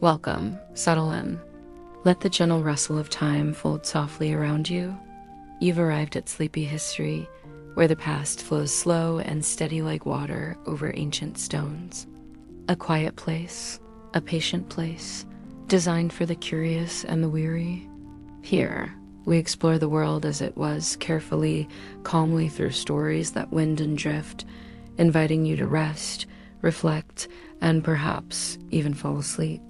Welcome, settle in. Let the gentle rustle of time fold softly around you. You've arrived at Sleepy History, where the past flows slow and steady like water over ancient stones. A quiet place, a patient place, designed for the curious and the weary. Here, we explore the world as it was, carefully, calmly through stories that wind and drift, inviting you to rest, reflect, and perhaps even fall asleep.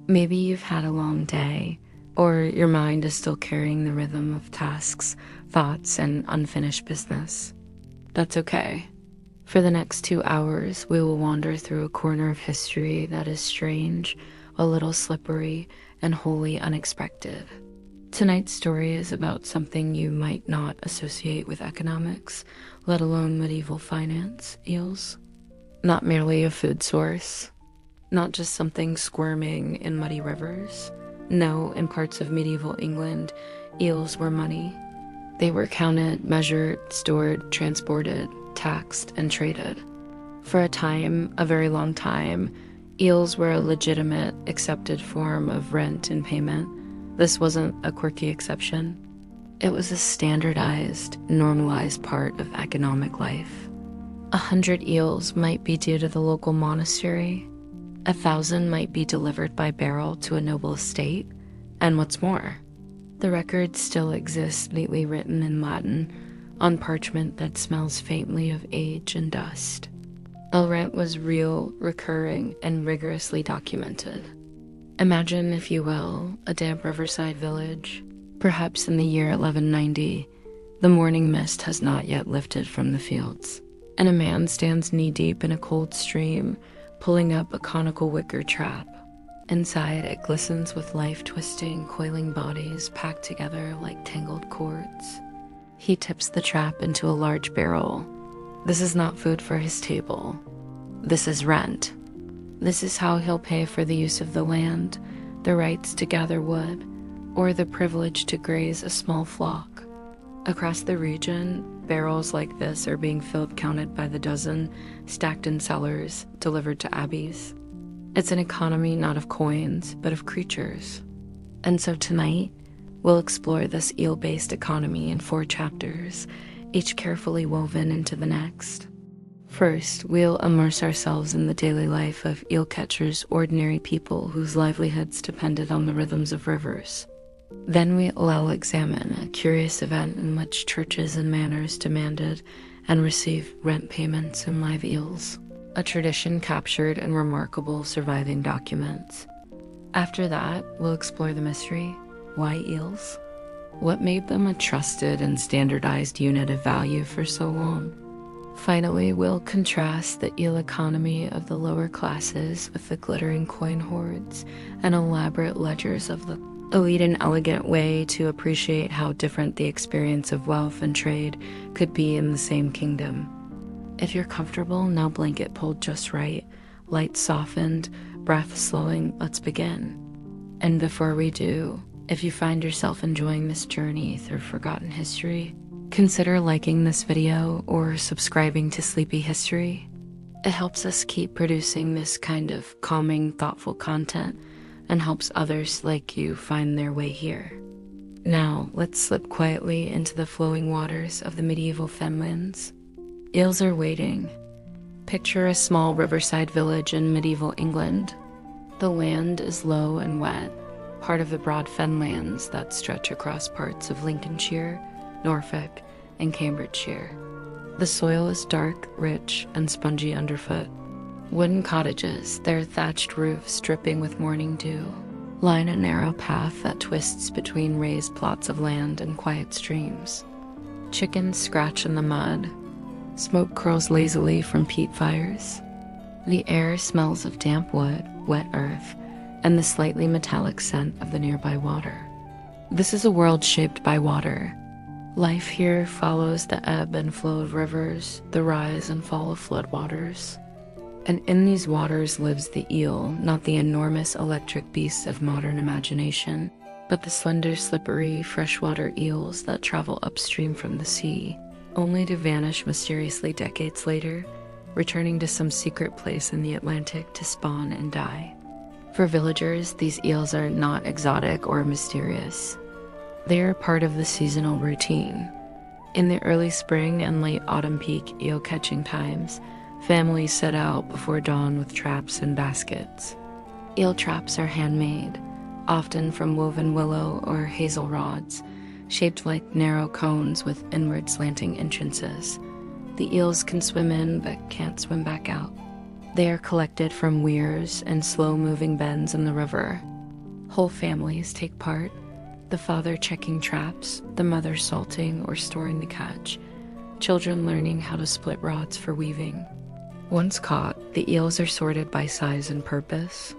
Maybe you've had a long day, or your mind is still carrying the rhythm of tasks, thoughts, and unfinished business. That's okay. For the next 2 hours, we will wander through a corner of history that is strange, a little slippery, and wholly unexpected. Tonight's story is about something you might not associate with economics, let alone medieval finance, eels. Not merely a food source, not just something squirming in muddy rivers. No, in parts of medieval England, eels were money. They were counted, measured, stored, transported, taxed, and traded. For a time, a very long time, eels were a legitimate, accepted form of rent and payment. This wasn't a quirky exception. It was a standardized, normalized part of economic life. 100 eels might be due to the local monastery. 1,000 might be delivered by barrel to a noble estate. And what's more, the record still exists neatly written in Latin on parchment that smells faintly of age and dust. El rent was real, recurring, and rigorously documented. Imagine, if you will, a damp riverside village. Perhaps in the year 1190, the morning mist has not yet lifted from the fields, and a man stands knee-deep in a cold stream, pulling up a conical wicker trap. Inside, it glistens with life-twisting, coiling bodies packed together like tangled cords. He tips the trap into a large barrel. This is not food for his table. This is rent. This is how he'll pay for the use of the land, the rights to gather wood, or the privilege to graze a small flock. Across the region, barrels like this are being filled counted by the dozen, stacked in cellars, delivered to abbeys. It's an economy not of coins, but of creatures. And so tonight, we'll explore this eel-based economy in 4 chapters, each carefully woven into the next. First, we'll immerse ourselves in the daily life of eel catchers, ordinary people whose livelihoods depended on the rhythms of rivers. Then we'll examine a curious event in which churches and manors demanded and received rent payments in live eels, a tradition captured in remarkable surviving documents. After that, we'll explore the mystery. Why eels? What made them a trusted and standardized unit of value for so long? Finally, we'll contrast the eel economy of the lower classes with the glittering coin hoards and elaborate ledgers of the elite, an elegant way to appreciate how different the experience of wealth and trade could be in the same kingdom. If you're comfortable, now blanket pulled just right, lights softened, breath slowing, let's begin. And before we do, if you find yourself enjoying this journey through forgotten history, consider liking this video or subscribing to Sleepy History. It helps us keep producing this kind of calming, thoughtful content and helps others like you find their way here. Now, let's slip quietly into the flowing waters of the medieval fenlands. Eels are waiting. Picture a small riverside village in medieval England. The land is low and wet, part of the broad fenlands that stretch across parts of Lincolnshire, Norfolk, and Cambridgeshire. The soil is dark, rich, and spongy underfoot. Wooden cottages, their thatched roofs dripping with morning dew, line a narrow path that twists between raised plots of land and quiet streams. Chickens scratch in the mud. Smoke curls lazily from peat fires. The air smells of damp wood, wet earth, and the slightly metallic scent of the nearby water. This is a world shaped by water. Life here follows the ebb and flow of rivers, the rise and fall of floodwaters. And in these waters lives the eel, not the enormous electric beasts of modern imagination, but the slender, slippery, freshwater eels that travel upstream from the sea, only to vanish mysteriously decades later, returning to some secret place in the Atlantic to spawn and die. For villagers, these eels are not exotic or mysterious. They are part of the seasonal routine. In the early spring and late autumn peak eel catching times, families set out before dawn with traps and baskets. Eel traps are handmade, often from woven willow or hazel rods, shaped like narrow cones with inward slanting entrances. The eels can swim in but can't swim back out. They are collected from weirs and slow-moving bends in the river. Whole families take part, the father checking traps, the mother salting or storing the catch, children learning how to split rods for weaving. Once caught, the eels are sorted by size and purpose.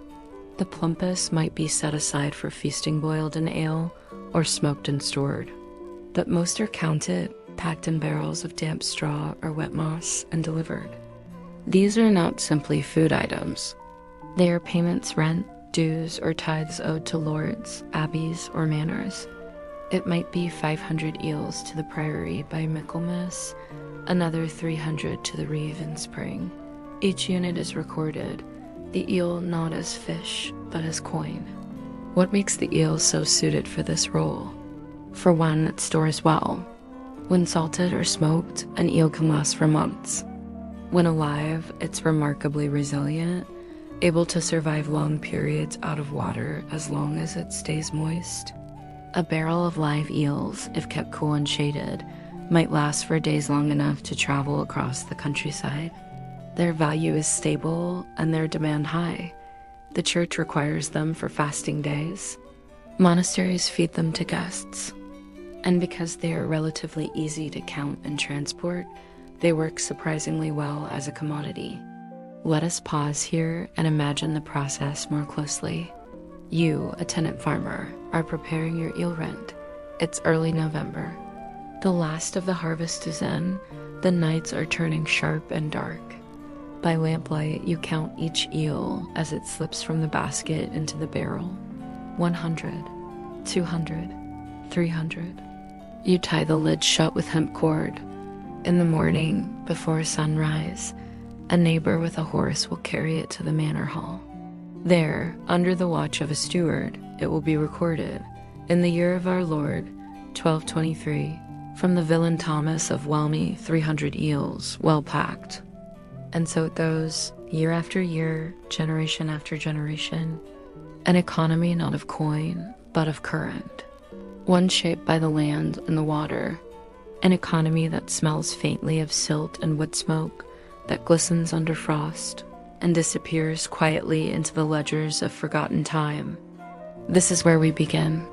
The plumpest might be set aside for feasting boiled in ale or smoked and stored, but most are counted, packed in barrels of damp straw or wet moss, and delivered. These are not simply food items. They are payments, rent, dues, or tithes owed to lords, abbeys, or manors. It might be 500 eels to the priory by Michaelmas, another 300 to the reeve in spring. Each unit is recorded, the eel not as fish, but as coin. What makes the eel so suited for this role? For one, it stores well. When salted or smoked, an eel can last for months. When alive, it's remarkably resilient, able to survive long periods out of water as long as it stays moist. A barrel of live eels, if kept cool and shaded, might last for days long enough to travel across the countryside. Their value is stable and their demand high. The church requires them for fasting days. Monasteries feed them to guests. And because they are relatively easy to count and transport, they work surprisingly well as a commodity. Let us pause here and imagine the process more closely. You, a tenant farmer, are preparing your eel rent. It's early November. The last of the harvest is in. The nights are turning sharp and dark. By lamplight, you count each eel as it slips from the basket into the barrel. 100, 200, 300. You tie the lid shut with hemp cord. In the morning, before sunrise, a neighbor with a horse will carry it to the manor hall. There, under the watch of a steward, it will be recorded, in the year of our Lord, 1223, from the villain Thomas of Whelmy, 300 eels, well packed. And so it goes, year after year, generation after generation, an economy not of coin, but of current, one shaped by the land and the water, an economy that smells faintly of silt and wood smoke, that glistens under frost, and disappears quietly into the ledgers of forgotten time. This is where we begin,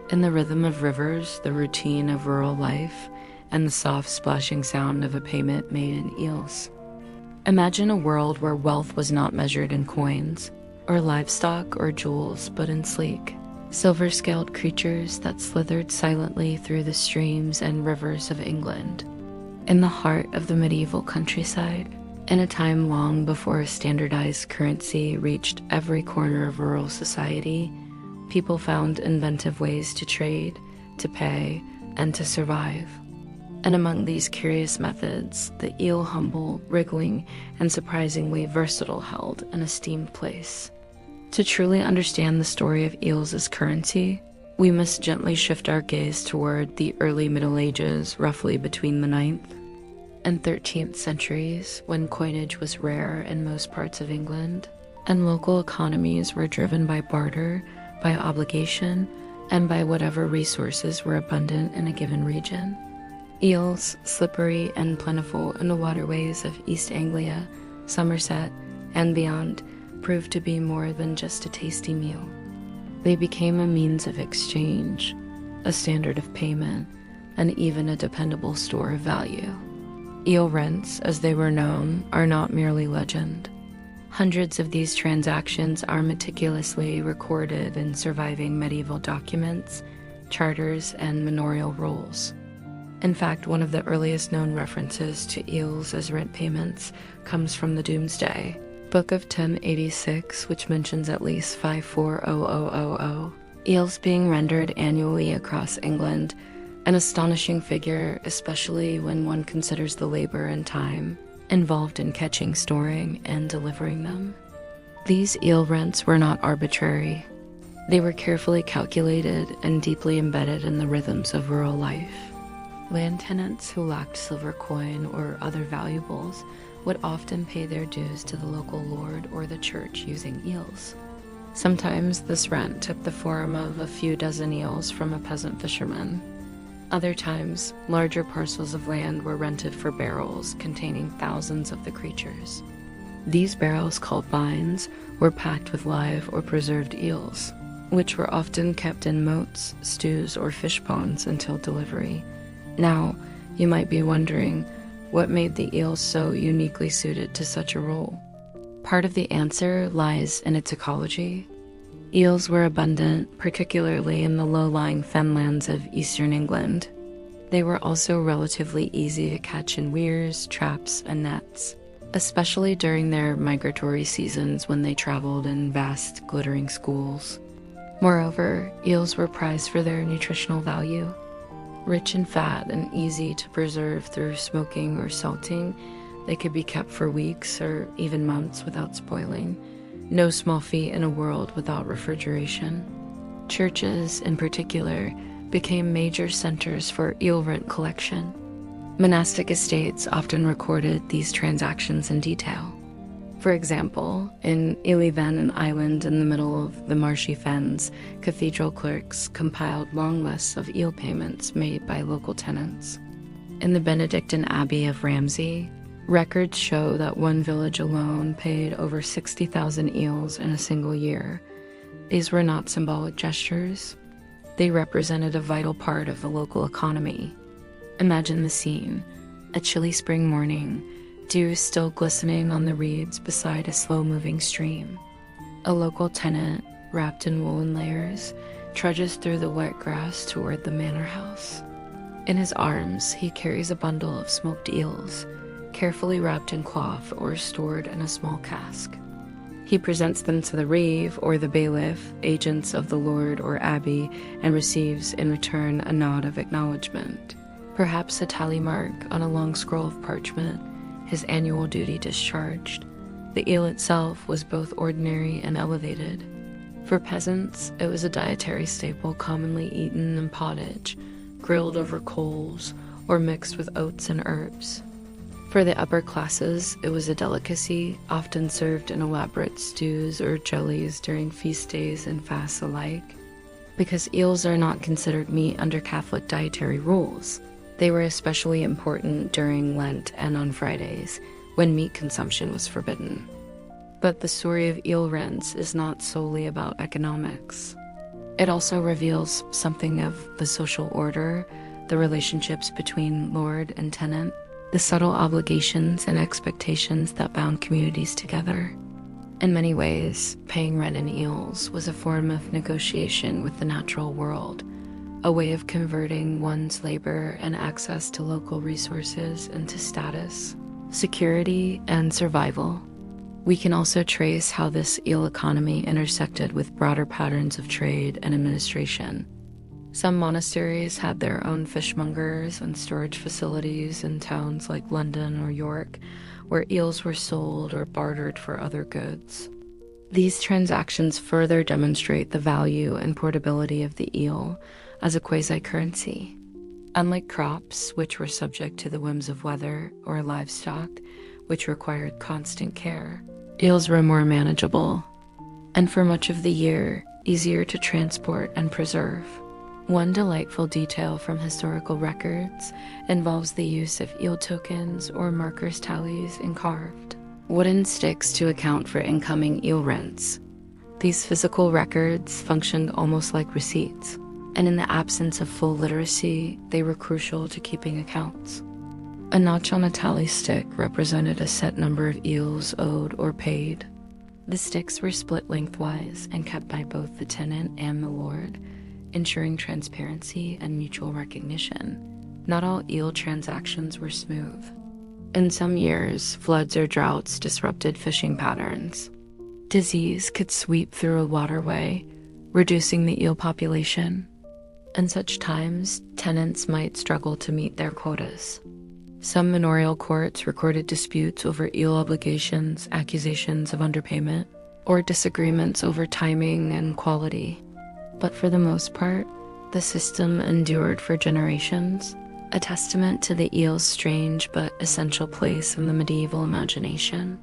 in the rhythm of rivers, the routine of rural life, and the soft splashing sound of a payment made in eels. Imagine a world where wealth was not measured in coins, or livestock or jewels, but in sleek, silver-scaled creatures that slithered silently through the streams and rivers of England. In the heart of the medieval countryside, in a time long before a standardized currency reached every corner of rural society, people found inventive ways to trade, to pay, and to survive. And among these curious methods, the eel humble, wriggling, and surprisingly versatile held an esteemed place. To truly understand the story of eels as currency, we must gently shift our gaze toward the early Middle Ages, roughly between the 9th and 13th centuries, when coinage was rare in most parts of England, and local economies were driven by barter, by obligation, and by whatever resources were abundant in a given region. Eels, slippery and plentiful in the waterways of East Anglia, Somerset, and beyond, proved to be more than just a tasty meal. They became a means of exchange, a standard of payment, and even a dependable store of value. Eel rents, as they were known, are not merely legend. Hundreds of these transactions are meticulously recorded in surviving medieval documents, charters, and manorial rolls. In fact, one of the earliest known references to eels as rent payments comes from the Doomsday Book of 1086, which mentions at least 540000 eels being rendered annually across England, an astonishing figure, especially when one considers the labor and time involved in catching, storing, and delivering them. These eel rents were not arbitrary. They were carefully calculated and deeply embedded in the rhythms of rural life. Land tenants who lacked silver coin or other valuables would often pay their dues to the local lord or the church using eels. Sometimes this rent took the form of a few dozen eels from a peasant fisherman. Other times, larger parcels of land were rented for barrels containing thousands of the creatures. These barrels, called bines, were packed with live or preserved eels, which were often kept in moats, stews, or fish ponds until delivery. Now, you might be wondering, what made the eels so uniquely suited to such a role? Part of the answer lies in its ecology. Eels were abundant, particularly in the low-lying fenlands of eastern England. They were also relatively easy to catch in weirs, traps, and nets, especially during their migratory seasons when they traveled in vast, glittering schools. Moreover, eels were prized for their nutritional value. Rich in fat and easy to preserve through smoking or salting, they could be kept for weeks or even months without spoiling. No small feat in a world without refrigeration. Churches, in particular, became major centers for eel rent collection. Monastic estates often recorded these transactions in detail. For example, in Iliven, an island in the middle of the marshy fens, cathedral clerks compiled long lists of eel payments made by local tenants. In the Benedictine Abbey of Ramsey, records show that one village alone paid over 60,000 eels in a single year. These were not symbolic gestures. They represented a vital part of the local economy. Imagine the scene: a chilly spring morning, dew still glistening on the reeds beside a slow-moving stream. A local tenant, wrapped in woolen layers, trudges through the wet grass toward the manor house. In his arms, he carries a bundle of smoked eels, carefully wrapped in cloth or stored in a small cask. He presents them to the reeve or the bailiff, agents of the lord or abbey, and receives in return a nod of acknowledgement, perhaps a tally mark on a long scroll of parchment, his annual duty discharged. The eel itself was both ordinary and elevated. For peasants, it was a dietary staple commonly eaten in pottage, grilled over coals, or mixed with oats and herbs. For the upper classes, it was a delicacy, often served in elaborate stews or jellies during feast days and fasts alike. Because eels are not considered meat under Catholic dietary rules, they were especially important during Lent and on Fridays, when meat consumption was forbidden. But the story of eel rents is not solely about economics. It also reveals something of the social order, the relationships between lord and tenant, the subtle obligations and expectations that bound communities together. In many ways, paying rent in eels was a form of negotiation with the natural world, a way of converting one's labor and access to local resources into status, security, and survival. We can also trace how this eel economy intersected with broader patterns of trade and administration. Some monasteries had their own fishmongers and storage facilities in towns like London or York, where eels were sold or bartered for other goods. These transactions further demonstrate the value and portability of the eel as a quasi-currency. Unlike crops, which were subject to the whims of weather, or livestock, which required constant care, eels were more manageable, and for much of the year, easier to transport and preserve. One delightful detail from historical records involves the use of eel tokens or markers tallies in carved wooden sticks to account for incoming eel rents. These physical records functioned almost like receipts, and in the absence of full literacy, they were crucial to keeping accounts. A notch on a tally stick represented a set number of eels owed or paid. The sticks were split lengthwise and kept by both the tenant and the lord, ensuring transparency and mutual recognition. Not all eel transactions were smooth. In some years, floods or droughts disrupted fishing patterns. Disease could sweep through a waterway, reducing the eel population. In such times, tenants might struggle to meet their quotas. Some manorial courts recorded disputes over eel obligations, accusations of underpayment. or disagreements over timing and quality. But for the most part, the system endured for generations, a testament to the eel's strange but essential place in the medieval imagination.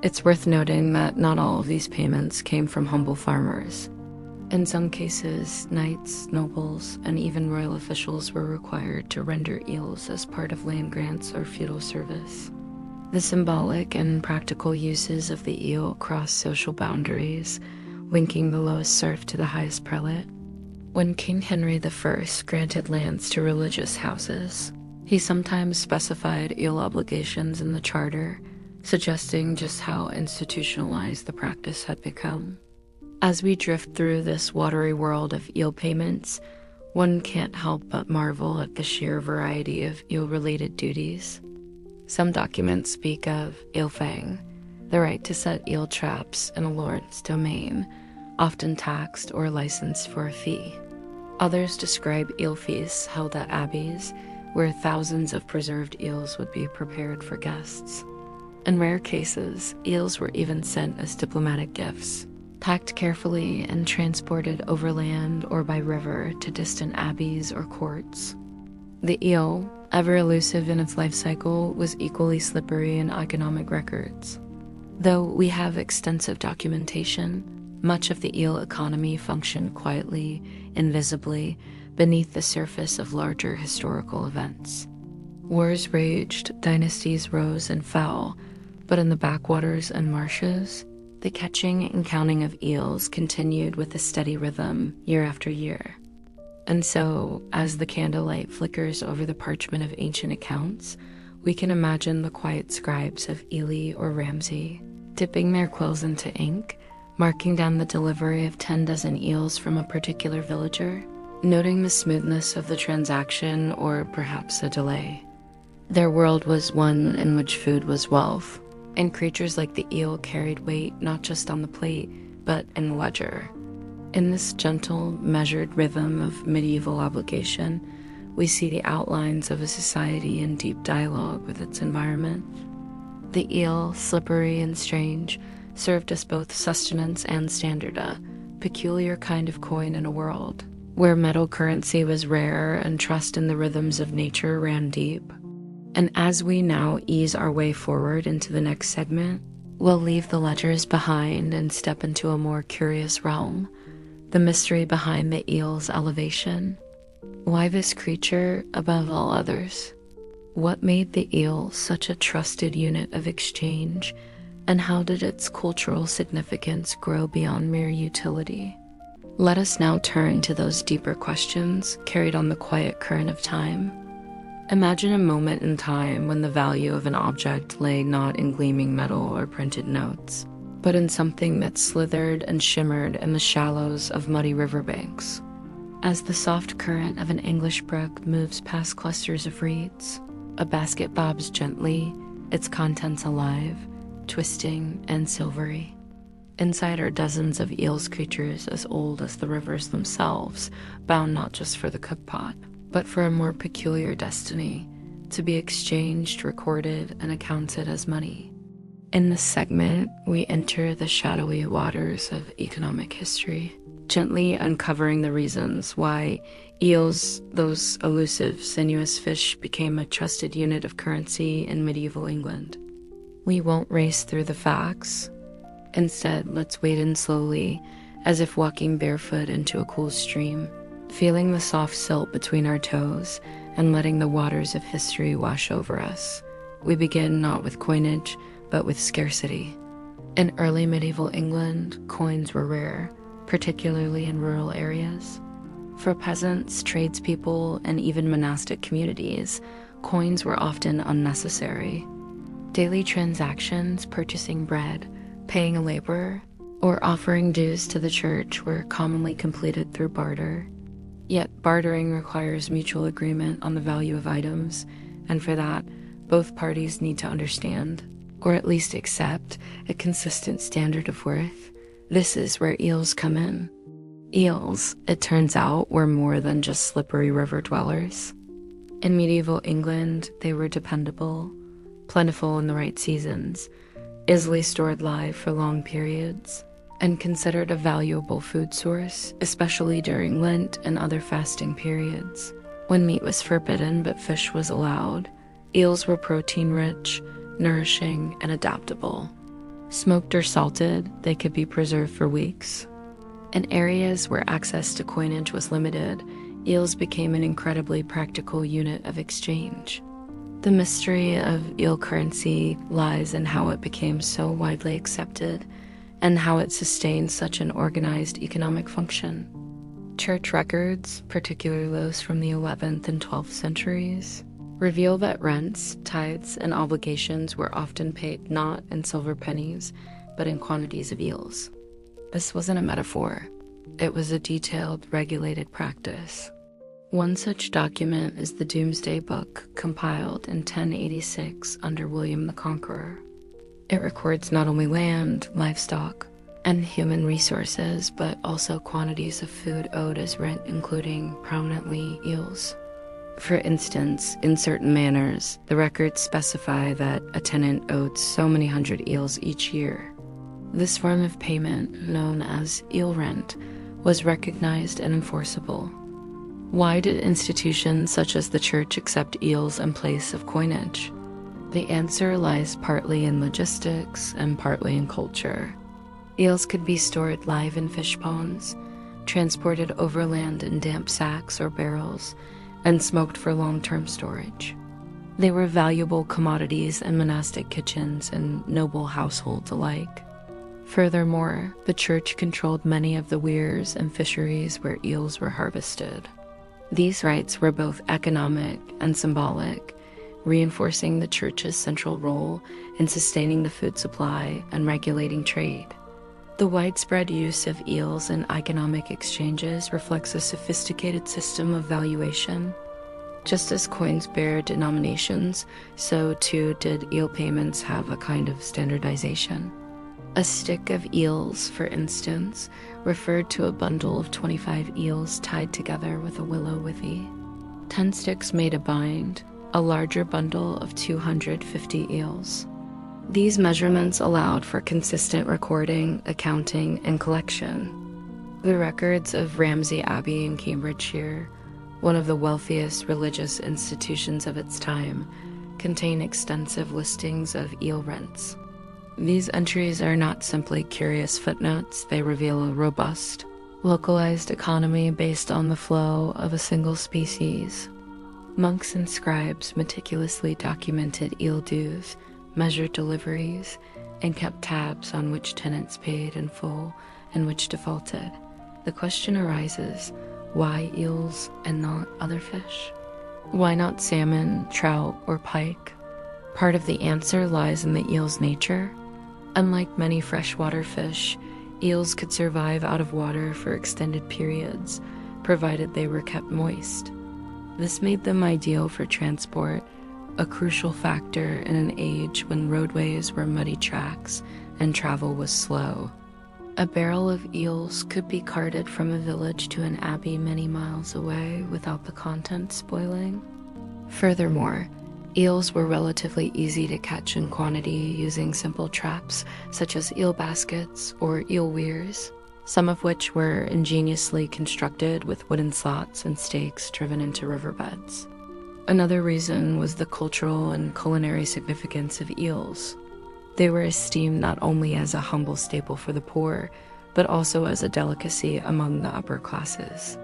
It's worth noting that not all of these payments came from humble farmers. In some cases, knights, nobles, and even royal officials were required to render eels as part of land grants or feudal service. The symbolic and practical uses of the eel cross social boundaries, linking the lowest serf to the highest prelate. When King Henry I granted lands to religious houses, he sometimes specified eel obligations in the charter, suggesting just how institutionalized the practice had become. As we drift through this watery world of eel payments, one can't help but marvel at the sheer variety of eel-related duties. Some documents speak of eel fang, the right to set eel traps in a lord's domain, often taxed or licensed for a fee. Others describe eel feasts held at abbeys, where thousands of preserved eels would be prepared for guests. In rare cases, eels were even sent as diplomatic gifts, packed carefully and transported overland or by river to distant abbeys or courts. The eel, ever elusive in its life cycle, was equally slippery in economic records. Though we have extensive documentation, much of the eel economy functioned quietly, invisibly, beneath the surface of larger historical events. Wars raged, dynasties rose and fell, but in the backwaters and marshes, the catching and counting of eels continued with a steady rhythm year after year. And so, as the candlelight flickers over the parchment of ancient accounts, we can imagine the quiet scribes of Ely or Ramsey, dipping their quills into ink, marking down the delivery of 10 dozen eels from a particular villager, noting the smoothness of the transaction or perhaps a delay. Their world was one in which food was wealth, and creatures like the eel carried weight not just on the plate, but in the ledger. In this gentle, measured rhythm of medieval obligation, we see the outlines of a society in deep dialogue with its environment. The eel, slippery and strange, served as both sustenance and standard, a peculiar kind of coin in a world where metal currency was rare and trust in the rhythms of nature ran deep. And as we now ease our way forward into the next segment, we'll leave the ledgers behind and step into a more curious realm, the mystery behind the eel's elevation. Why this creature above all others? What made the eel such a trusted unit of exchange, and how did its cultural significance grow beyond mere utility? Let us now turn to those deeper questions carried on the quiet current of time. Imagine a moment in time when the value of an object lay not in gleaming metal or printed notes, but in something that slithered and shimmered in the shallows of muddy riverbanks. As the soft current of an English brook moves past clusters of reeds, a basket bobs gently, its contents alive, twisting and silvery. Inside are dozens of eels creatures as old as the rivers themselves, bound not just for the cookpot, but for a more peculiar destiny, to be exchanged, recorded, and accounted as money. In this segment, we enter the shadowy waters of economic history, gently uncovering the reasons why eels, those elusive, sinuous fish, became a trusted unit of currency in medieval England. We won't race through the facts. Instead, let's wade in slowly, as if walking barefoot into a cool stream, feeling the soft silt between our toes and letting the waters of history wash over us. We begin not with coinage, but with scarcity. In early medieval England, coins were rare, particularly in rural areas. For peasants, tradespeople, and even monastic communities, coins were often unnecessary. Daily transactions, purchasing bread, paying a laborer, or offering dues to the church were commonly completed through barter. Yet bartering requires mutual agreement on the value of items, and for that, both parties need to understand, or at least accept, a consistent standard of worth. This is where eels come in. Eels, it turns out, were more than just slippery river dwellers. In medieval England, they were dependable, plentiful in the right seasons, easily stored live for long periods, and considered a valuable food source, especially during Lent and other fasting periods. When meat was forbidden but fish was allowed, eels were protein-rich, nourishing, and adaptable. Smoked or salted, they could be preserved for weeks. In areas where access to coinage was limited, eels became an incredibly practical unit of exchange. The mystery of eel currency lies in how it became so widely accepted and how it sustained such an organized economic function. Church records, particularly those from the 11th and 12th centuries, reveal that rents, tithes, and obligations were often paid not in silver pennies, but in quantities of eels. This wasn't a metaphor. It was a detailed, regulated practice. One such document is the Doomsday Book, compiled in 1086 under William the Conqueror. It records not only land, livestock, and human resources, but also quantities of food owed as rent, including prominently eels. For instance, in certain manors, the records specify that a tenant owed so many hundred eels each year. This form of payment, known as eel rent, was recognized and enforceable. Why did institutions such as the church accept eels in place of coinage? The answer lies partly in logistics and partly in culture. Eels could be stored live in fish ponds, transported overland in damp sacks or barrels, and smoked for long-term storage. They were valuable commodities in monastic kitchens and noble households alike. Furthermore, the church controlled many of the weirs and fisheries where eels were harvested. These rights were both economic and symbolic, reinforcing the church's central role in sustaining the food supply and regulating trade. The widespread use of eels in economic exchanges reflects a sophisticated system of valuation. Just as coins bear denominations, so too did eel payments have a kind of standardization. A stick of eels, for instance, referred to a bundle of 25 eels tied together with a willow withy. 10 sticks made a bind, a larger bundle of 250 eels. These measurements allowed for consistent recording, accounting, and collection. The records of Ramsey Abbey in Cambridgeshire, one of the wealthiest religious institutions of its time, contain extensive listings of eel rents. These entries are not simply curious footnotes, they reveal a robust, localized economy based on the flow of a single species. Monks and scribes meticulously documented eel dues, measured deliveries, and kept tabs on which tenants paid in full and which defaulted. The question arises, why eels and not other fish? Why not salmon, trout, or pike? Part of the answer lies in the eel's nature. Unlike many freshwater fish, eels could survive out of water for extended periods, provided they were kept moist. This made them ideal for transport, a crucial factor in an age when roadways were muddy tracks and travel was slow. A barrel of eels could be carted from a village to an abbey many miles away without the contents spoiling. Furthermore, eels were relatively easy to catch in quantity using simple traps such as eel baskets or eel weirs, some of which were ingeniously constructed with wooden slots and stakes driven into riverbeds. Another reason was the cultural and culinary significance of eels. They were esteemed not only as a humble staple for the poor, but also as a delicacy among the upper classes.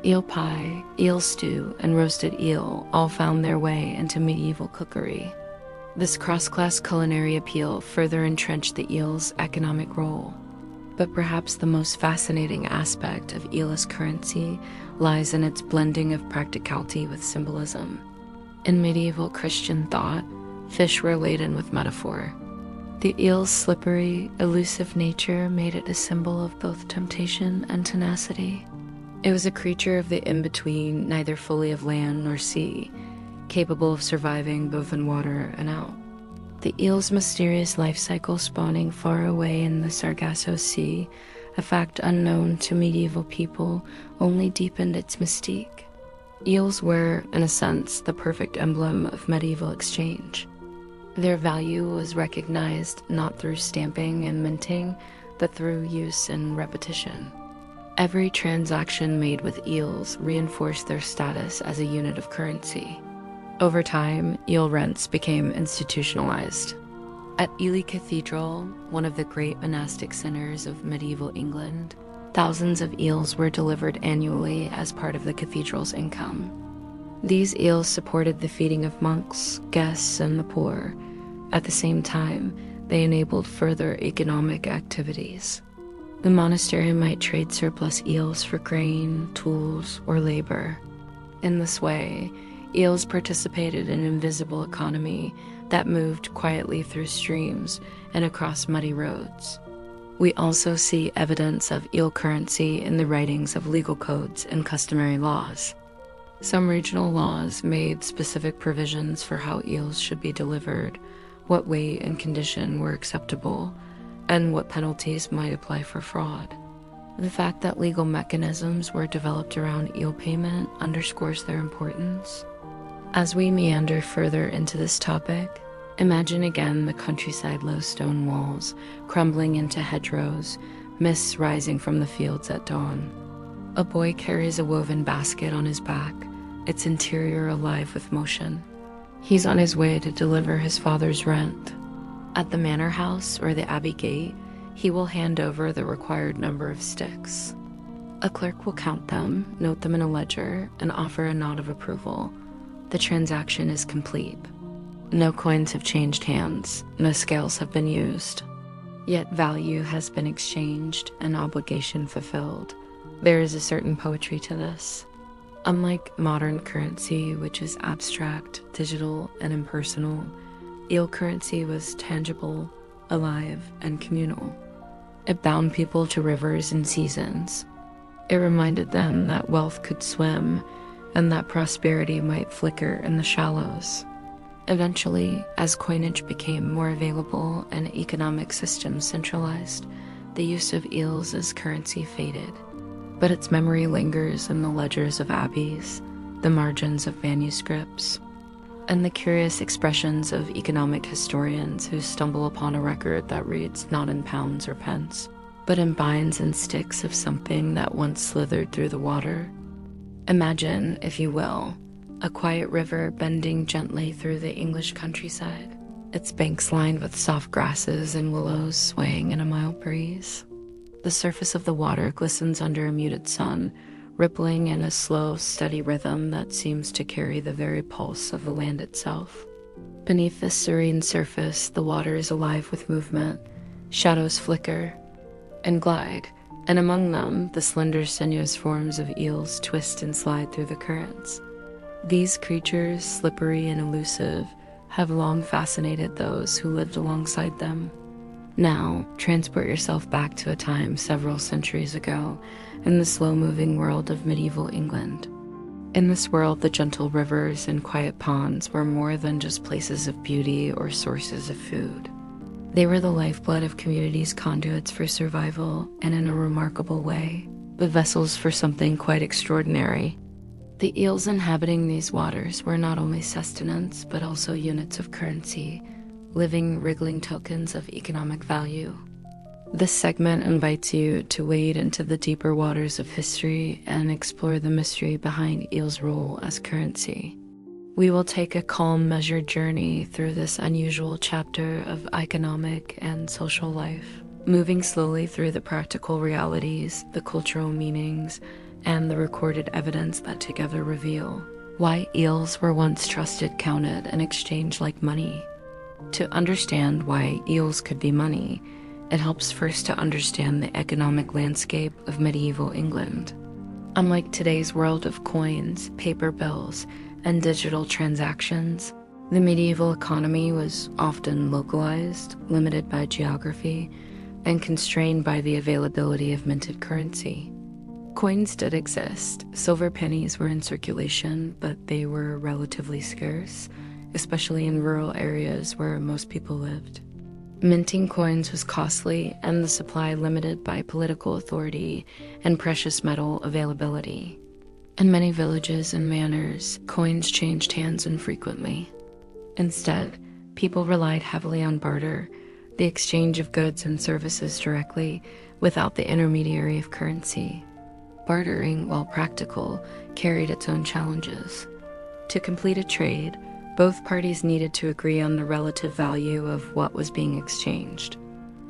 Eel pie, eel stew, and roasted eel all found their way into medieval cookery. This cross-class culinary appeal further entrenched the eel's economic role. But perhaps the most fascinating aspect of eel's currency lies in its blending of practicality with symbolism. In medieval Christian thought, fish were laden with metaphor. The eel's slippery, elusive nature made it a symbol of both temptation and tenacity. It was a creature of the in-between, neither fully of land nor sea, capable of surviving both in water and out. The eel's mysterious life cycle spawning far away in the Sargasso Sea, a fact unknown to medieval people, only deepened its mystique. Eels were, in a sense, the perfect emblem of medieval exchange. Their value was recognized not through stamping and minting, but through use and repetition. Every transaction made with eels reinforced their status as a unit of currency. Over time, eel rents became institutionalized. At Ely Cathedral, one of the great monastic centers of medieval England, thousands of eels were delivered annually as part of the cathedral's income. These eels supported the feeding of monks, guests, and the poor. At the same time, they enabled further economic activities. The monastery might trade surplus eels for grain, tools, or labor. In this way, eels participated in an invisible economy that moved quietly through streams and across muddy roads. We also see evidence of eel currency in the writings of legal codes and customary laws. Some regional laws made specific provisions for how eels should be delivered, what weight and condition were acceptable, and what penalties might apply for fraud. The fact that legal mechanisms were developed around eel payment underscores their importance. As we meander further into this topic, imagine again the countryside low stone walls crumbling into hedgerows, mists rising from the fields at dawn. A boy carries a woven basket on his back, its interior alive with motion. He's on his way to deliver his father's rent. At the manor house or the abbey gate, he will hand over the required number of sticks. A clerk will count them, note them in a ledger, and offer a nod of approval. The transaction is complete. No coins have changed hands, no scales have been used. Yet value has been exchanged and obligation fulfilled. There is a certain poetry to this. Unlike modern currency, which is abstract, digital, and impersonal, eel currency was tangible, alive, and communal. It bound people to rivers and seasons. It reminded them that wealth could swim and that prosperity might flicker in the shallows. Eventually, as coinage became more available and economic systems centralized, the use of eels as currency faded. But its memory lingers in the ledgers of abbeys, the margins of manuscripts, and the curious expressions of economic historians who stumble upon a record that reads not in pounds or pence, but in binds and sticks of something that once slithered through the water. Imagine, if you will, a quiet river bending gently through the English countryside, its banks lined with soft grasses and willows swaying in a mild breeze. The surface of the water glistens under a muted sun, rippling in a slow, steady rhythm that seems to carry the very pulse of the land itself. Beneath this serene surface, the water is alive with movement. Shadows flicker and glide, and among them, the slender, sinuous forms of eels twist and slide through the currents. These creatures, slippery and elusive, have long fascinated those who lived alongside them. Now, transport yourself back to a time several centuries ago in the slow-moving world of medieval England. In this world, the gentle rivers and quiet ponds were more than just places of beauty or sources of food. They were the lifeblood of communities' conduits for survival, and in a remarkable way, the vessels for something quite extraordinary. The eels inhabiting these waters were not only sustenance, but also units of currency, living, wriggling tokens of economic value. This segment invites you to wade into the deeper waters of history and explore the mystery behind eels' role as currency. We will take a calm, measured journey through this unusual chapter of economic and social life, moving slowly through the practical realities, the cultural meanings, and the recorded evidence that together reveal why eels were once trusted, counted, and exchanged like money. To understand why eels could be money, it helps first to understand the economic landscape of medieval England. Unlike today's world of coins, paper bills, and digital transactions, the medieval economy was often localized, limited by geography, and constrained by the availability of minted currency. Coins did exist. Silver pennies were in circulation, but they were relatively scarce, especially in rural areas where most people lived. Minting coins was costly, and the supply limited by political authority and precious metal availability. In many villages and manors, coins changed hands infrequently. Instead, people relied heavily on barter, the exchange of goods and services directly without the intermediary of currency. Bartering, while practical, carried its own challenges. To complete a trade, both parties needed to agree on the relative value of what was being exchanged.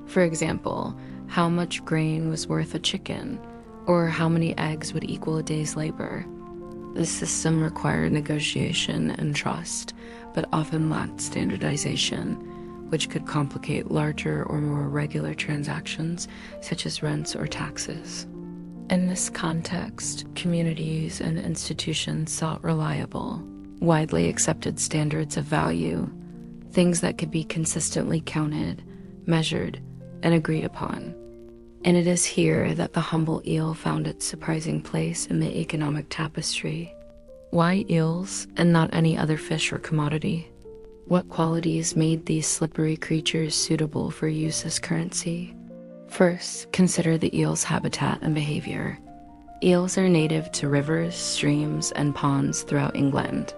For example, how much grain was worth a chicken, or how many eggs would equal a day's labor. This system required negotiation and trust, but often lacked standardization, which could complicate larger or more regular transactions, such as rents or taxes. In this context, communities and institutions sought reliable, widely accepted standards of value, things that could be consistently counted, measured, and agreed upon. And it is here that the humble eel found its surprising place in the economic tapestry. Why eels and not any other fish or commodity? What qualities made these slippery creatures suitable for use as currency? First, consider the eel's habitat and behavior. Eels are native to rivers, streams, and ponds throughout England.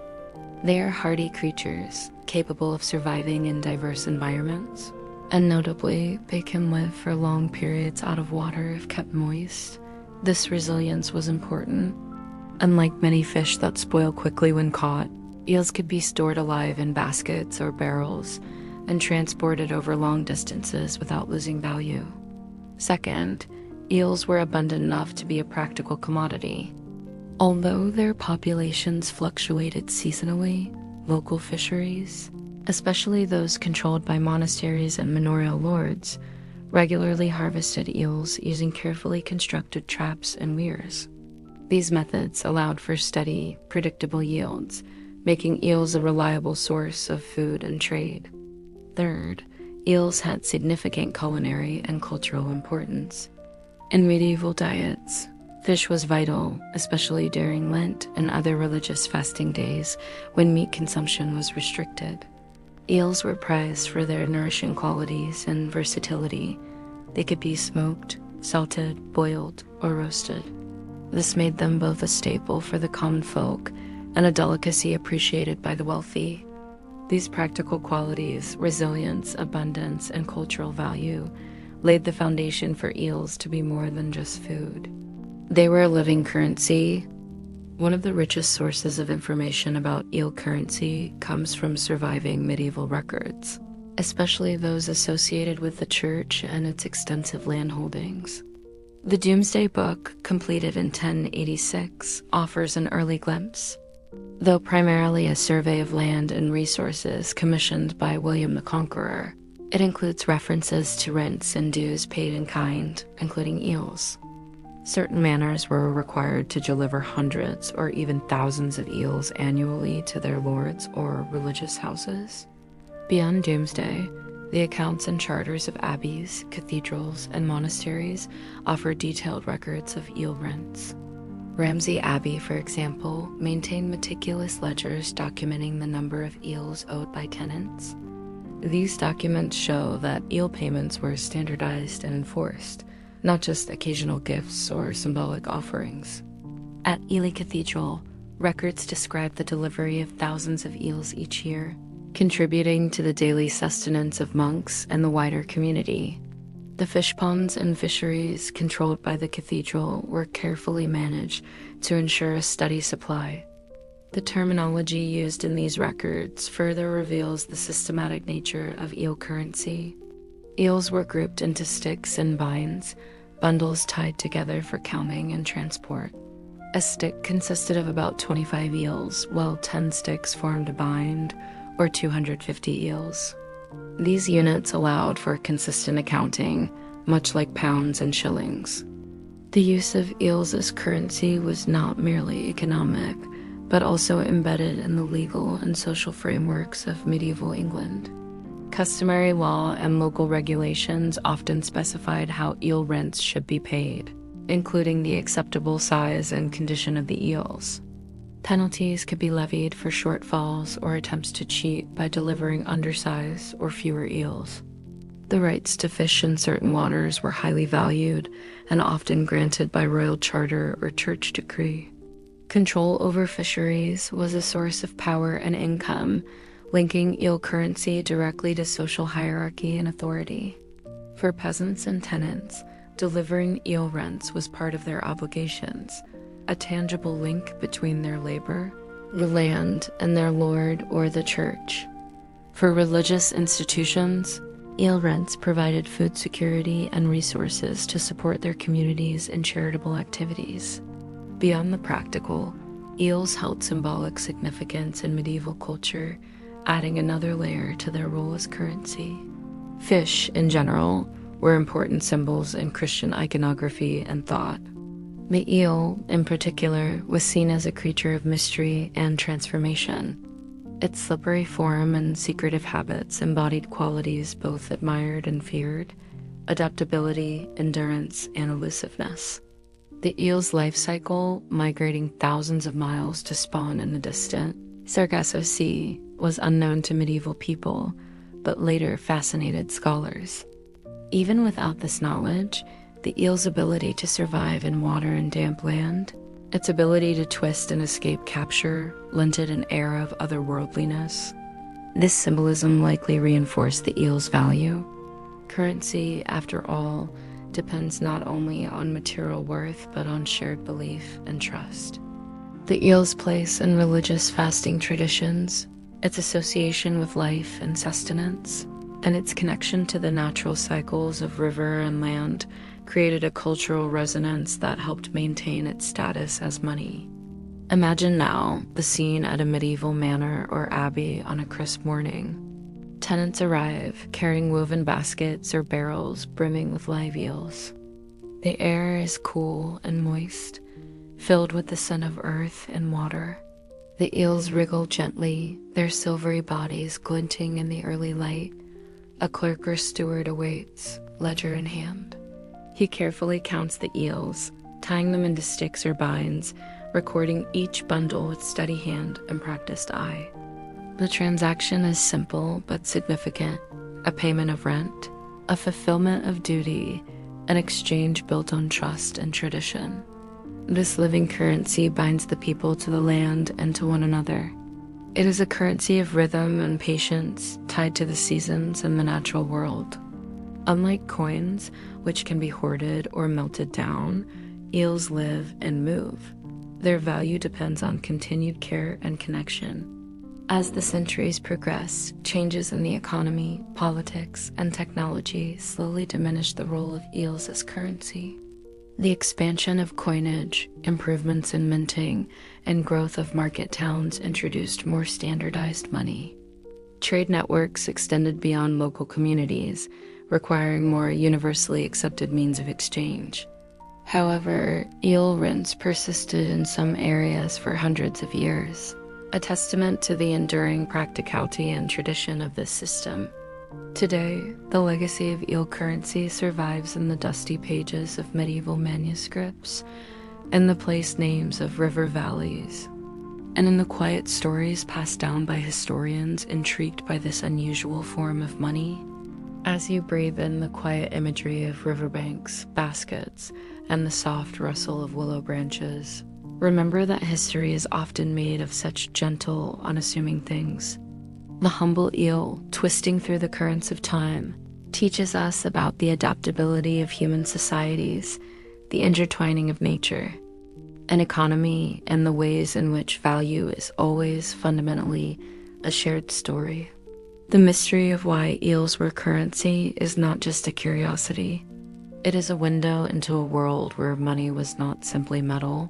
They are hardy creatures, capable of surviving in diverse environments. And notably, they can live for long periods out of water if kept moist. This resilience was important. Unlike many fish that spoil quickly when caught, eels could be stored alive in baskets or barrels and transported over long distances without losing value. Second, eels were abundant enough to be a practical commodity. Although their populations fluctuated seasonally, local fisheries, especially those controlled by monasteries and manorial lords, regularly harvested eels using carefully constructed traps and weirs. These methods allowed for steady, predictable yields, making eels a reliable source of food and trade. Third, eels had significant culinary and cultural importance. In medieval diets, fish was vital, especially during Lent and other religious fasting days when meat consumption was restricted. Eels were prized for their nourishing qualities and versatility. They could be smoked, salted, boiled, or roasted. This made them both a staple for the common folk and a delicacy appreciated by the wealthy. These practical qualities, resilience, abundance, and cultural value, laid the foundation for eels to be more than just food. They were a living currency. One of the richest sources of information about eel currency comes from surviving medieval records, especially those associated with the church and its extensive landholdings. The Domesday Book, completed in 1086, offers an early glimpse. Though primarily a survey of land and resources commissioned by William the Conqueror, it includes references to rents and dues paid in kind, including eels. Certain manors were required to deliver hundreds or even thousands of eels annually to their lords or religious houses. Beyond Doomsday, the accounts and charters of abbeys, cathedrals, and monasteries offer detailed records of eel rents. Ramsey Abbey, for example, maintained meticulous ledgers documenting the number of eels owed by tenants. These documents show that eel payments were standardized and enforced, not just occasional gifts or symbolic offerings. At Ely Cathedral, records describe the delivery of thousands of eels each year, contributing to the daily sustenance of monks and the wider community. The fish ponds and fisheries controlled by the cathedral were carefully managed to ensure a steady supply. The terminology used in these records further reveals the systematic nature of eel currency. Eels were grouped into sticks and binds, bundles tied together for counting and transport. A stick consisted of about 25 eels, while 10 sticks formed a bind, or 250 eels. These units allowed for consistent accounting, much like pounds and shillings. The use of eels as currency was not merely economic, but also embedded in the legal and social frameworks of medieval England. Customary law and local regulations often specified how eel rents should be paid, including the acceptable size and condition of the eels. Penalties could be levied for shortfalls or attempts to cheat by delivering undersized or fewer eels. The rights to fish in certain waters were highly valued and often granted by royal charter or church decree. Control over fisheries was a source of power and income, linking eel currency directly to social hierarchy and authority. For peasants and tenants, delivering eel rents was part of their obligations, a tangible link between their labor, the land, and their lord or the church. For religious institutions, eel rents provided food security and resources to support their communities in charitable activities. Beyond the practical, eels held symbolic significance in medieval culture, adding another layer to their role as currency. Fish, in general, were important symbols in Christian iconography and thought. The eel, in particular, was seen as a creature of mystery and transformation. Its slippery form and secretive habits embodied qualities both admired and feared: adaptability, endurance, and elusiveness. The eel's life cycle, migrating thousands of miles to spawn in the distant Sargasso Sea, was unknown to medieval people, but later fascinated scholars. Even without this knowledge, the eel's ability to survive in water and damp land, its ability to twist and escape capture, lent it an air of otherworldliness. This symbolism likely reinforced the eel's value. Currency, after all, depends not only on material worth, but on shared belief and trust. The eel's place in religious fasting traditions, its association with life and sustenance, and its connection to the natural cycles of river and land created a cultural resonance that helped maintain its status as money. Imagine now the scene at a medieval manor or abbey on a crisp morning. Tenants arrive, carrying woven baskets or barrels brimming with live eels. The air is cool and moist, filled with the scent of earth and water. The eels wriggle gently, their silvery bodies glinting in the early light. A clerk or steward awaits, ledger in hand. He carefully counts the eels, tying them into sticks or binds, recording each bundle with steady hand and practiced eye. The transaction is simple but significant: a payment of rent, a fulfillment of duty, an exchange built on trust and tradition. This living currency binds the people to the land and to one another. It is a currency of rhythm and patience, tied to the seasons and the natural world. Unlike coins, which can be hoarded or melted down, eels live and move. Their value depends on continued care and connection. As the centuries progress, changes in the economy, politics, and technology slowly diminish the role of eels as currency. The expansion of coinage, improvements in minting, and growth of market towns introduced more standardized money. Trade networks extended beyond local communities, requiring more universally accepted means of exchange. However, eel rents persisted in some areas for hundreds of years, a testament to the enduring practicality and tradition of this system. Today, the legacy of eel currency survives in the dusty pages of medieval manuscripts, in the place names of river valleys, and in the quiet stories passed down by historians intrigued by this unusual form of money. As you breathe in the quiet imagery of riverbanks, baskets, and the soft rustle of willow branches, remember that history is often made of such gentle, unassuming things. The humble eel, twisting through the currents of time, teaches us about the adaptability of human societies, the intertwining of nature, an economy, and the ways in which value is always fundamentally a shared story. The mystery of why eels were currency is not just a curiosity. It is a window into a world where money was not simply metal,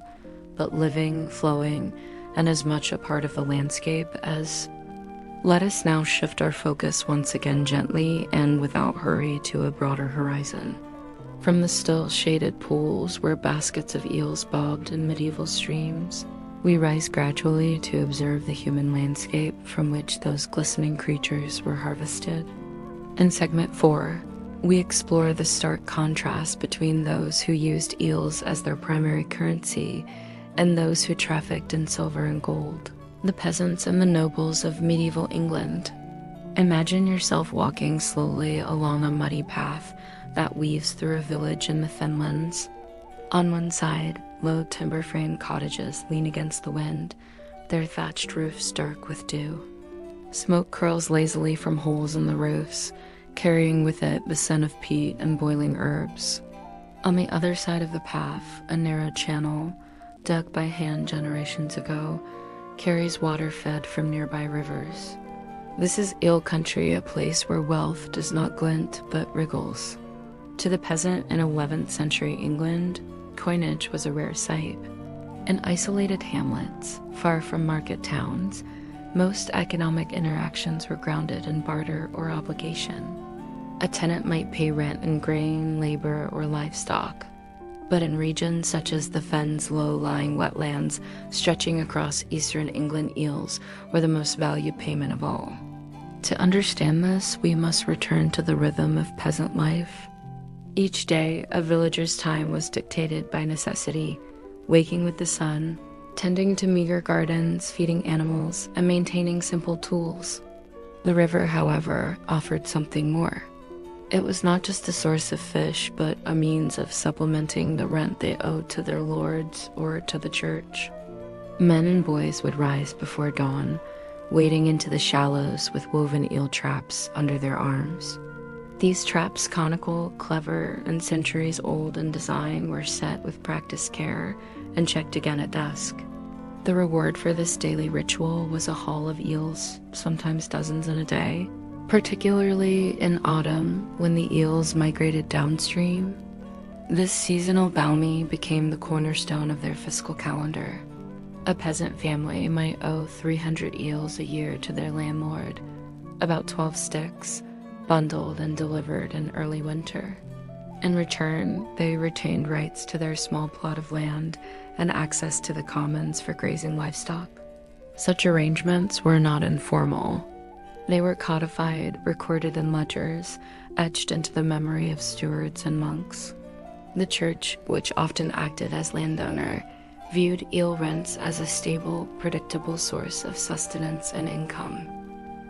but living, flowing, and as much a part of the landscape as... Let us now shift our focus once again gently and without hurry to a broader horizon. From the still shaded pools where baskets of eels bobbed in medieval streams, we rise gradually to observe the human landscape from which those glistening creatures were harvested. In segment 4, we explore the stark contrast between those who used eels as their primary currency and those who trafficked in silver and gold, the peasants and the nobles of medieval England. Imagine yourself walking slowly along a muddy path that weaves through a village in the fenlands. On one side, low timber-framed cottages lean against the wind, their thatched roofs dark with dew. Smoke curls lazily from holes in the roofs, carrying with it the scent of peat and boiling herbs. On the other side of the path, a narrow channel, dug by hand generations ago, carries water fed from nearby rivers. This is Eel country, a place where wealth does not glint but wriggles. To the peasant in 11th century England, coinage was a rare sight. In isolated hamlets, far from market towns, most economic interactions were grounded in barter or obligation. A tenant might pay rent in grain, labor, or livestock. But in regions such as the fens, low-lying wetlands stretching across eastern England, eels were the most valued payment of all. To understand this, we must return to the rhythm of peasant life. Each day, a villager's time was dictated by necessity, waking with the sun, tending to meager gardens, feeding animals, and maintaining simple tools. The river, however, offered something more. It was not just a source of fish, but a means of supplementing the rent they owed to their lords or to the church. Men and boys would rise before dawn, wading into the shallows with woven eel traps under their arms. These traps, conical, clever, and centuries old in design, were set with practiced care and checked again at dusk. The reward for this daily ritual was a haul of eels, sometimes dozens in a day, particularly in autumn when the eels migrated downstream. This seasonal bounty became the cornerstone of their fiscal calendar. A peasant family might owe 300 eels a year to their landlord, about 12 sticks, bundled and delivered in early winter. In return, they retained rights to their small plot of land and access to the commons for grazing livestock. Such arrangements were not informal. They were codified, recorded in ledgers, etched into the memory of stewards and monks. The church, which often acted as landowner, viewed eel rents as a stable, predictable source of sustenance and income.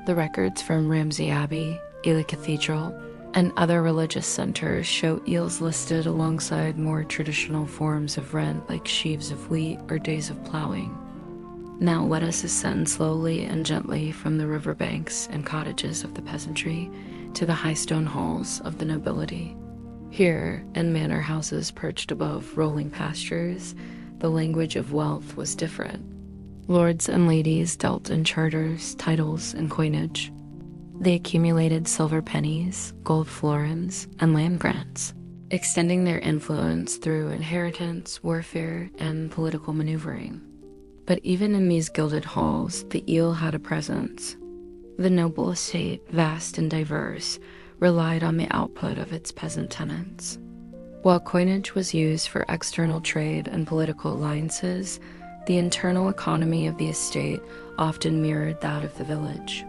The records from Ramsey Abbey, Ely Cathedral, and other religious centers show eels listed alongside more traditional forms of rent like sheaves of wheat or days of plowing. Now let us ascend slowly and gently from the riverbanks and cottages of the peasantry to the high stone halls of the nobility. Here, in manor houses perched above rolling pastures, the language of wealth was different. Lords and ladies dealt in charters, titles, and coinage. They accumulated silver pennies, gold florins, and land grants, extending their influence through inheritance, warfare, and political maneuvering. But even in these gilded halls, the eel had a presence. The noble estate, vast and diverse, relied on the output of its peasant tenants. While coinage was used for external trade and political alliances, the internal economy of the estate often mirrored that of the village.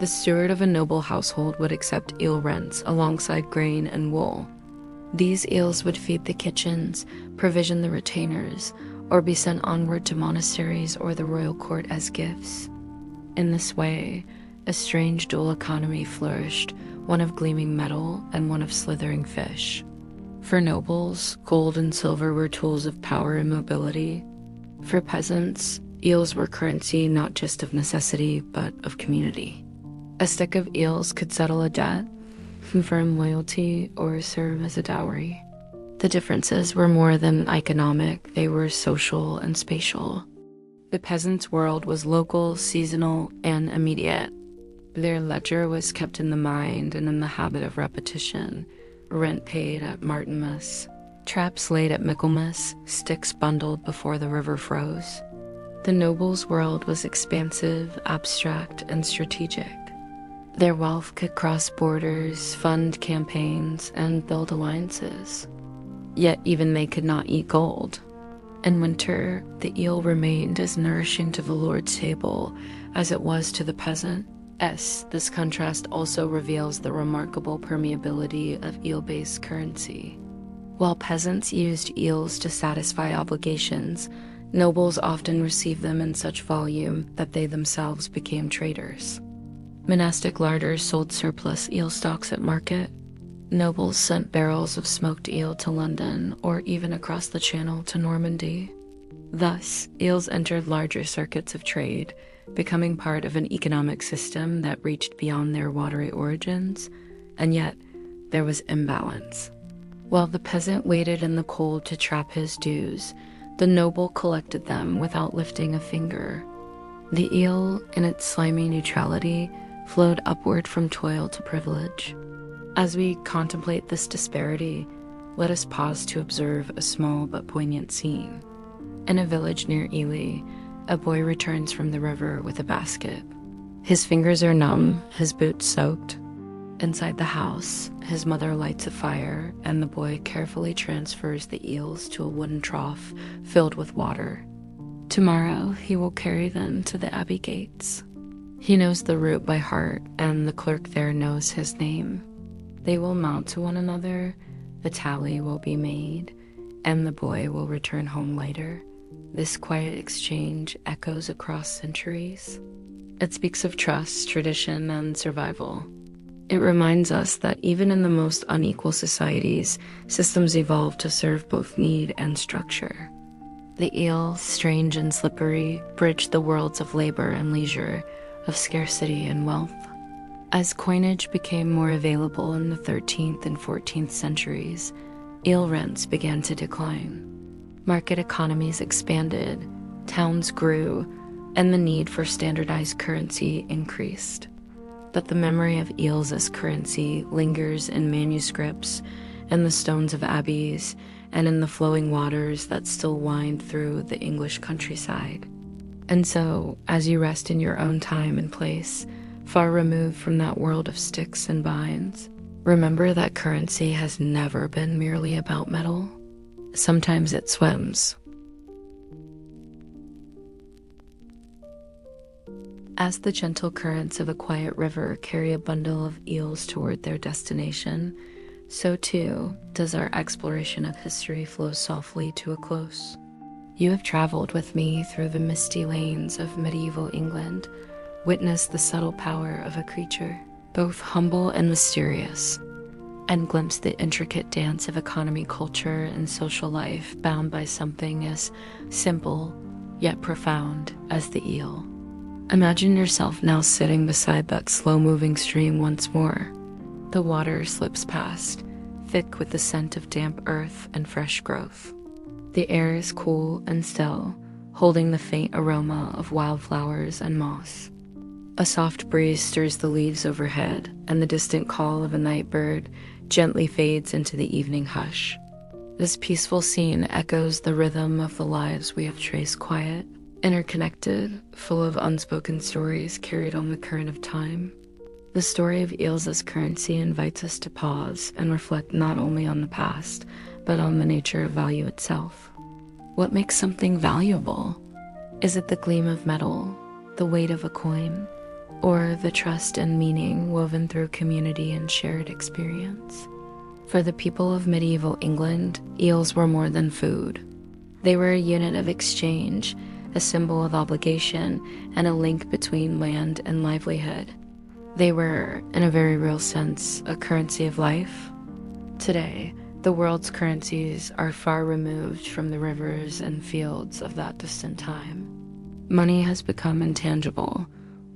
The steward of a noble household would accept eel rents alongside grain and wool. These eels would feed the kitchens, provision the retainers, or be sent onward to monasteries or the royal court as gifts. In this way, a strange dual economy flourished, one of gleaming metal and one of slithering fish. For nobles, gold and silver were tools of power and mobility. For peasants, eels were currency not just of necessity, but of community. A stick of eels could settle a debt, confirm loyalty, or serve as a dowry. The differences were more than economic, they were social and spatial. The peasant's world was local, seasonal, and immediate. Their ledger was kept in the mind and in the habit of repetition. Rent paid at Martinmas, traps laid at Michaelmas, sticks bundled before the river froze. The noble's world was expansive, abstract, and strategic. Their wealth could cross borders, fund campaigns, and build alliances. Yet even they could not eat gold. In winter, the eel remained as nourishing to the lord's table as it was to the peasant. This contrast also reveals the remarkable permeability of eel-based currency. While peasants used eels to satisfy obligations, nobles often received them in such volume that they themselves became traders. Monastic larders sold surplus eel stocks at market. Nobles sent barrels of smoked eel to London or even across the Channel to Normandy. Thus, eels entered larger circuits of trade, becoming part of an economic system that reached beyond their watery origins, and yet there was imbalance. While the peasant waited in the cold to trap his dues, the noble collected them without lifting a finger. The eel, in its slimy neutrality, flowed upward from toil to privilege. As we contemplate this disparity, let us pause to observe a small but poignant scene. In a village near Ely, a boy returns from the river with a basket. His fingers are numb, his boots soaked. Inside the house, his mother lights a fire, and the boy carefully transfers the eels to a wooden trough filled with water. Tomorrow, he will carry them to the abbey gates. He knows the route by heart, and the clerk there knows his name. They will mount to one another, the tally will be made, and the boy will return home later. This quiet exchange echoes across centuries. It speaks of trust, tradition, and survival. It reminds us that even in the most unequal societies, systems evolve to serve both need and structure. The eel, strange and slippery, bridge the worlds of labor and leisure, of scarcity and wealth. As coinage became more available in the 13th and 14th centuries, eel rents began to decline. Market economies expanded, towns grew, and the need for standardized currency increased. But the memory of eels as currency lingers in manuscripts, in the stones of abbeys, and in the flowing waters that still wind through the English countryside. And so, as you rest in your own time and place, far removed from that world of sticks and vines, remember that currency has never been merely about metal. Sometimes it swims. As the gentle currents of a quiet river carry a bundle of eels toward their destination, so too does our exploration of history flow softly to a close. You have traveled with me through the misty lanes of medieval England, witnessed the subtle power of a creature, both humble and mysterious, and glimpsed the intricate dance of economy, culture, and social life bound by something as simple yet profound as the eel. Imagine yourself now sitting beside that slow-moving stream once more. The water slips past, thick with the scent of damp earth and fresh growth. The air is cool and still, holding the faint aroma of wildflowers and moss. A soft breeze stirs the leaves overhead, and the distant call of a night bird gently fades into the evening hush. This peaceful scene echoes the rhythm of the lives we have traced, quiet, interconnected, full of unspoken stories carried on the current of time. The story of eels as currency invites us to pause and reflect not only on the past, but on the nature of value itself. What makes something valuable? Is it the gleam of metal, the weight of a coin, or the trust and meaning woven through community and shared experience? For the people of medieval England, eels were more than food. They were a unit of exchange, a symbol of obligation, and a link between land and livelihood. They were, in a very real sense, a currency of life. Today, the world's currencies are far removed from the rivers and fields of that distant time. Money has become intangible,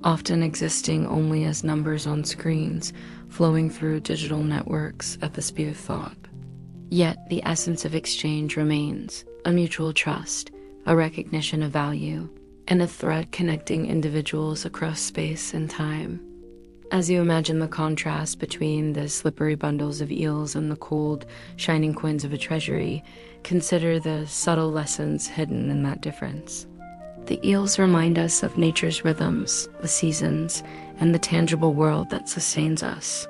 often existing only as numbers on screens, flowing through digital networks at the speed of thought. Yet the essence of exchange remains, a mutual trust, a recognition of value, and a thread connecting individuals across space and time. As you imagine the contrast between the slippery bundles of eels and the cold, shining coins of a treasury, consider the subtle lessons hidden in that difference. The eels remind us of nature's rhythms, the seasons, and the tangible world that sustains us.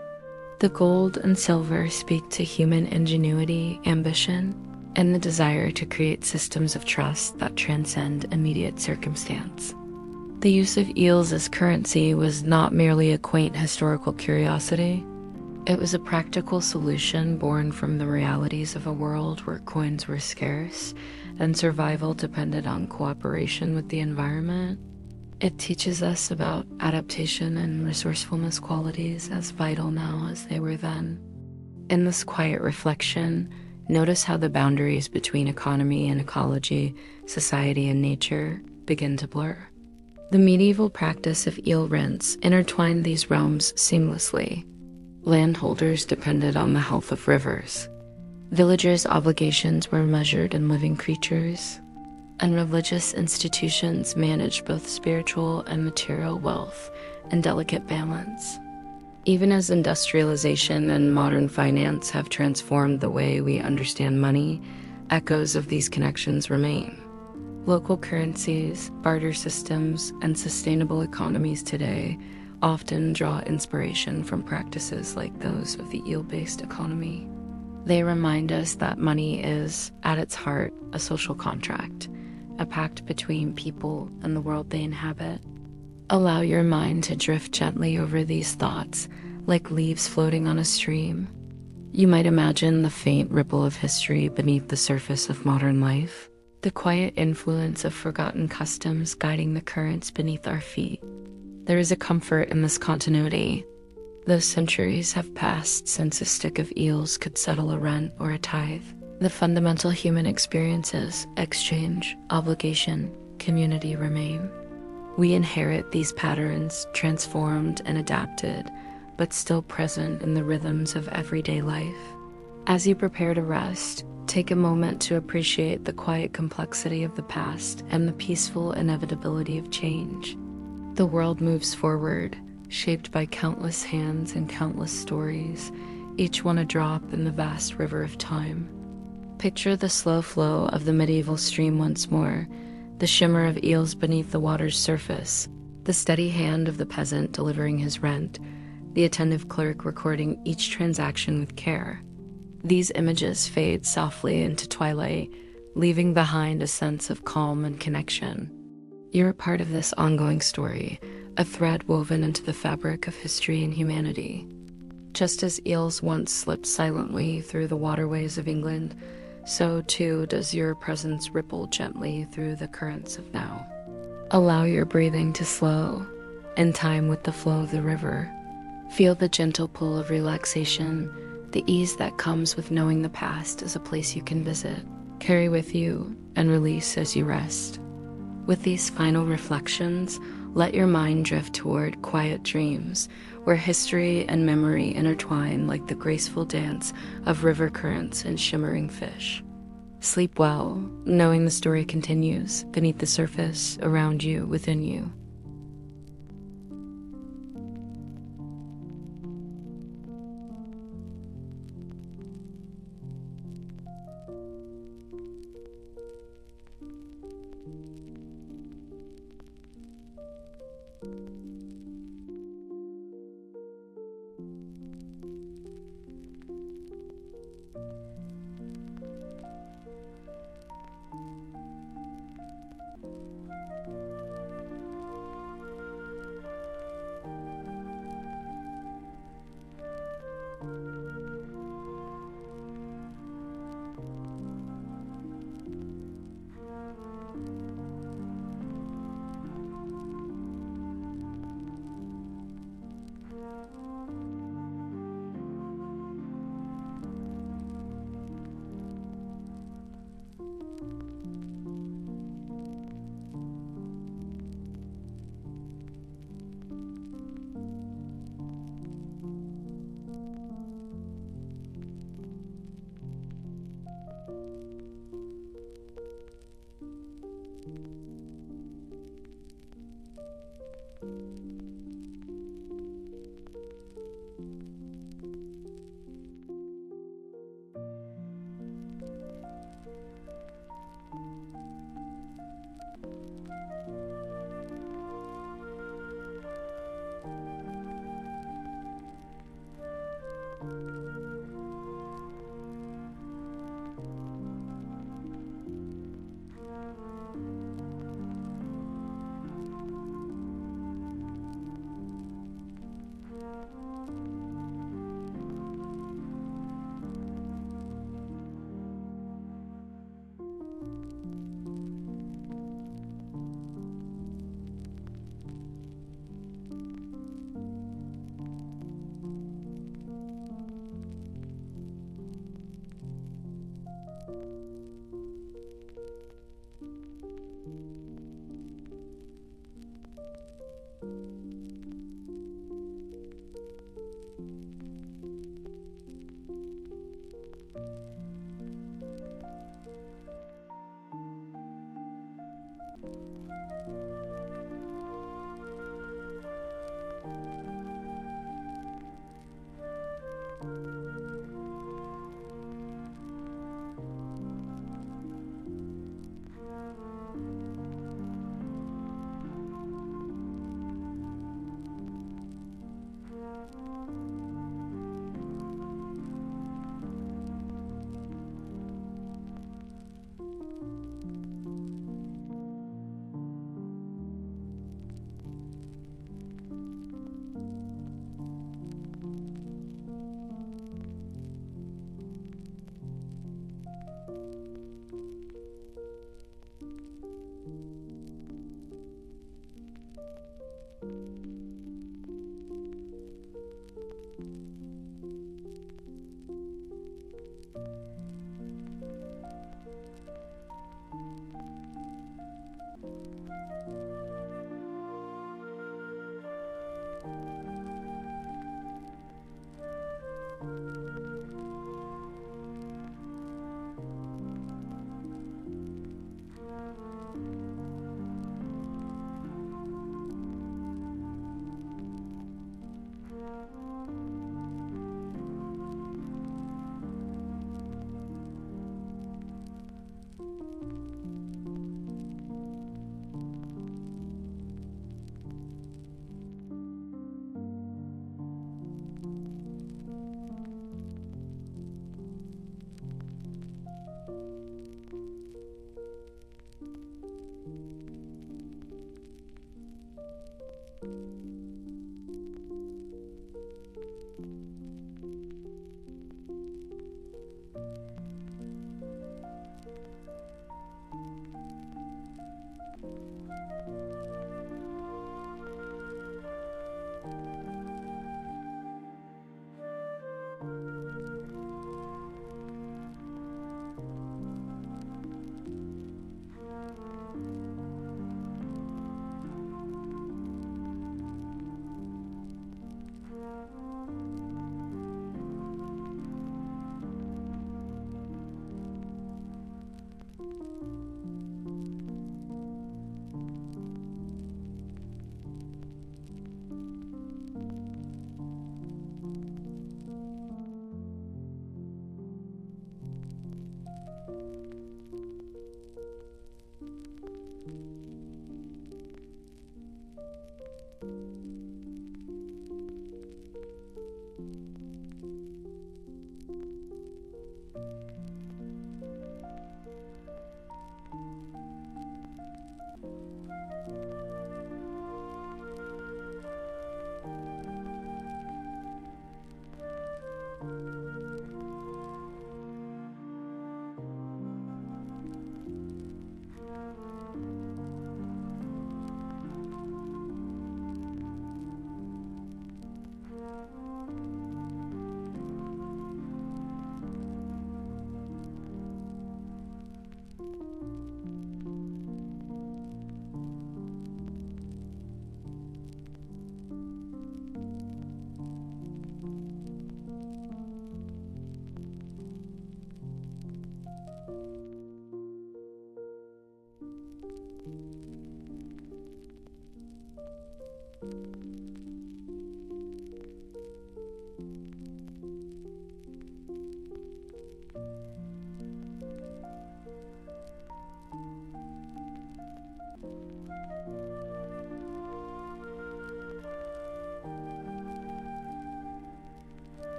The gold and silver speak to human ingenuity, ambition, and the desire to create systems of trust that transcend immediate circumstance. The use of eels as currency was not merely a quaint historical curiosity. It was a practical solution born from the realities of a world where coins were scarce and survival depended on cooperation with the environment. It teaches us about adaptation and resourcefulness qualities as vital now as they were then. In this quiet reflection, notice how the boundaries between economy and ecology, society and nature begin to blur. The medieval practice of eel rents intertwined these realms seamlessly. Landholders depended on the health of rivers. Villagers' obligations were measured in living creatures, and religious institutions managed both spiritual and material wealth in delicate balance. Even as industrialization and modern finance have transformed the way we understand money, echoes of these connections remain. Local currencies, barter systems, and sustainable economies today often draw inspiration from practices like those of the eel-based economy. They remind us that money is, at its heart, a social contract, a pact between people and the world they inhabit. Allow your mind to drift gently over these thoughts, like leaves floating on a stream. You might imagine the faint ripple of history beneath the surface of modern life, the quiet influence of forgotten customs guiding the currents beneath our feet. There is a comfort in this continuity. Though centuries have passed since a stick of eels could settle a rent or a tithe, the fundamental human experiences, exchange, obligation, community remain. We inherit these patterns, transformed and adapted, but still present in the rhythms of everyday life. As you prepare to rest, take a moment to appreciate the quiet complexity of the past and the peaceful inevitability of change. The world moves forward, shaped by countless hands and countless stories, each one a drop in the vast river of time. Picture the slow flow of the medieval stream once more, the shimmer of eels beneath the water's surface, the steady hand of the peasant delivering his rent, the attentive clerk recording each transaction with care. These images fade softly into twilight, leaving behind a sense of calm and connection. You're a part of this ongoing story, a thread woven into the fabric of history and humanity. Just as eels once slipped silently through the waterways of England, so too does your presence ripple gently through the currents of now. Allow your breathing to slow, in time with the flow of the river. Feel the gentle pull of relaxation, the ease that comes with knowing the past is a place you can visit, carry with you, and release as you rest. With these final reflections, let your mind drift toward quiet dreams, where history and memory intertwine like the graceful dance of river currents and shimmering fish. Sleep well, knowing the story continues beneath the surface, around you, within you.